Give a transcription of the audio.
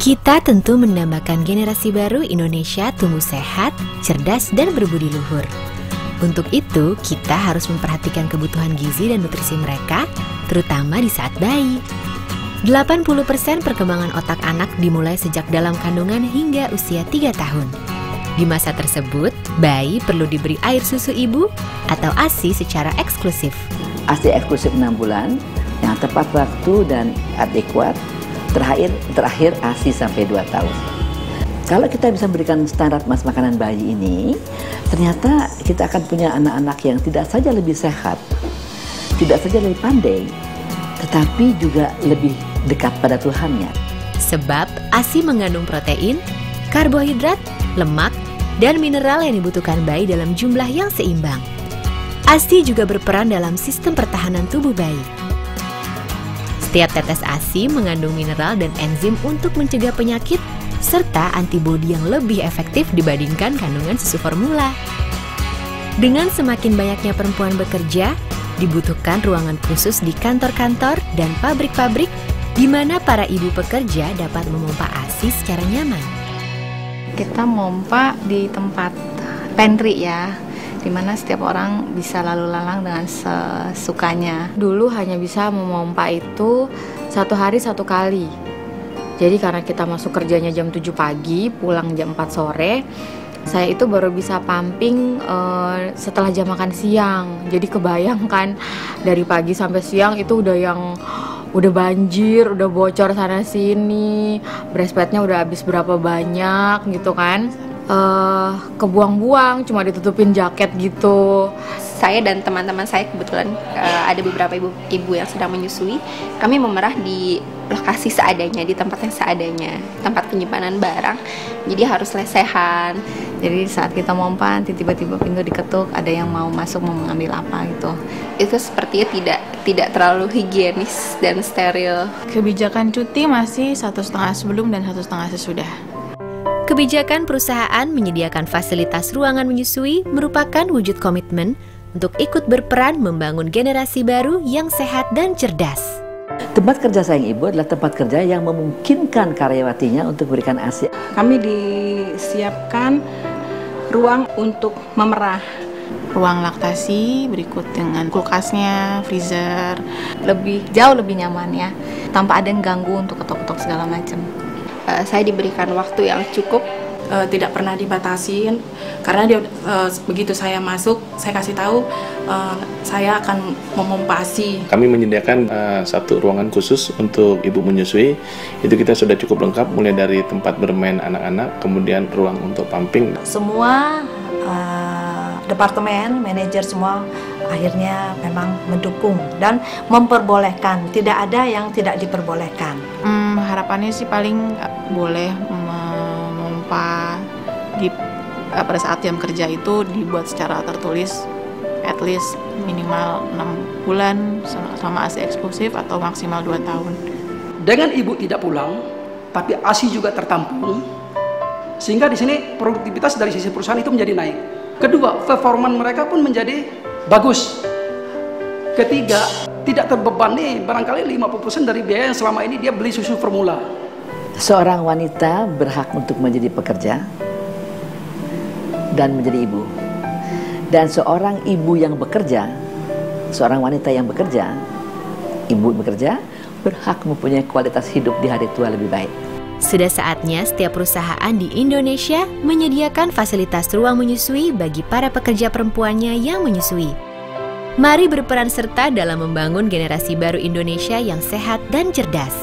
Kita tentu mendambakan generasi baru Indonesia tumbuh sehat, cerdas, dan berbudi luhur. Untuk itu, kita harus memperhatikan kebutuhan gizi dan nutrisi mereka, terutama di saat bayi. 80% perkembangan otak anak dimulai sejak dalam kandungan hingga usia 3 tahun. Di masa tersebut, bayi perlu diberi air susu ibu atau ASI secara eksklusif. ASI eksklusif 6 bulan, yang tepat waktu dan adekuat. Terakhir ASI sampai 2 tahun. Kalau kita bisa memberikan standar makanan bayi ini, ternyata kita akan punya anak-anak yang tidak saja lebih sehat, tidak saja lebih pandai, tetapi juga lebih dekat pada Tuhannya. Sebab ASI mengandung protein, karbohidrat, lemak, dan mineral yang dibutuhkan bayi dalam jumlah yang seimbang. ASI juga berperan dalam sistem pertahanan tubuh bayi. Setiap tetes ASI mengandung mineral dan enzim untuk mencegah penyakit serta antibodi yang lebih efektif dibandingkan kandungan susu formula. Dengan semakin banyaknya perempuan bekerja, dibutuhkan ruangan khusus di kantor-kantor dan pabrik-pabrik di mana para ibu pekerja dapat memompa ASI secara nyaman. Kita mompa di tempat pantry ya, di mana setiap orang bisa lalu lalang dengan sesukanya. Dulu hanya bisa memompa itu 1 hari 1 kali. Jadi karena kita masuk kerjanya jam 7 pagi, pulang jam 4 sore, saya itu baru bisa pumping setelah jam makan siang. Jadi kebayangkan dari pagi sampai siang itu udah banjir, udah bocor sana sini, breastfeednya udah habis berapa banyak gitu kan. Kebuang-buang, cuma ditutupin jaket gitu. Saya dan teman-teman saya kebetulan ada beberapa ibu yang sedang menyusui. Kami memerah di lokasi seadanya, di tempat yang seadanya, tempat penyimpanan barang. Jadi harus lesehan. Jadi saat kita mompa, tiba-tiba pintu diketuk, ada yang mau masuk mau mengambil apa gitu. Itu sepertinya tidak terlalu higienis dan steril. Kebijakan cuti masih 1,5 sebelum dan 1,5 sesudah. Kebijakan perusahaan menyediakan fasilitas ruangan menyusui merupakan wujud komitmen untuk ikut berperan membangun generasi baru yang sehat dan cerdas. Tempat kerja Sayang Ibu adalah tempat kerja yang memungkinkan karyawatinya untuk memberikan ASI. Kami disiapkan ruang untuk memerah. Ruang laktasi berikut dengan kulkasnya, freezer. Jauh lebih nyaman ya, tanpa ada yang ganggu untuk ketok-ketok segala macam. Saya diberikan waktu yang cukup, tidak pernah dibatasin karena begitu saya masuk, saya kasih tahu saya akan memompa ASI. Kami menyediakan satu ruangan khusus untuk ibu menyusui. Itu kita sudah cukup lengkap, mulai dari tempat bermain anak-anak, kemudian ruang untuk pumping. Semua departemen, manajer semua akhirnya memang mendukung dan memperbolehkan. Tidak ada yang tidak diperbolehkan. Harapannya sih paling boleh memompa pada saat jam kerja itu dibuat secara tertulis, at least minimal 6 bulan selama ASI eksklusif atau maksimal 2 tahun. Dengan ibu tidak pulang, tapi ASI juga tertampung, sehingga di sini produktivitas dari sisi perusahaan itu menjadi naik. Kedua, performan mereka pun menjadi bagus. Ketiga, tidak terbebani barangkali 50% dari biaya yang selama ini dia beli susu formula. Seorang wanita berhak untuk menjadi pekerja dan menjadi ibu. Dan seorang ibu yang bekerja, seorang wanita yang bekerja, ibu bekerja, berhak mempunyai kualitas hidup di hari tua lebih baik. Sudah saatnya setiap perusahaan di Indonesia menyediakan fasilitas ruang menyusui bagi para pekerja perempuannya yang menyusui. Mari berperan serta dalam membangun generasi baru Indonesia yang sehat dan cerdas.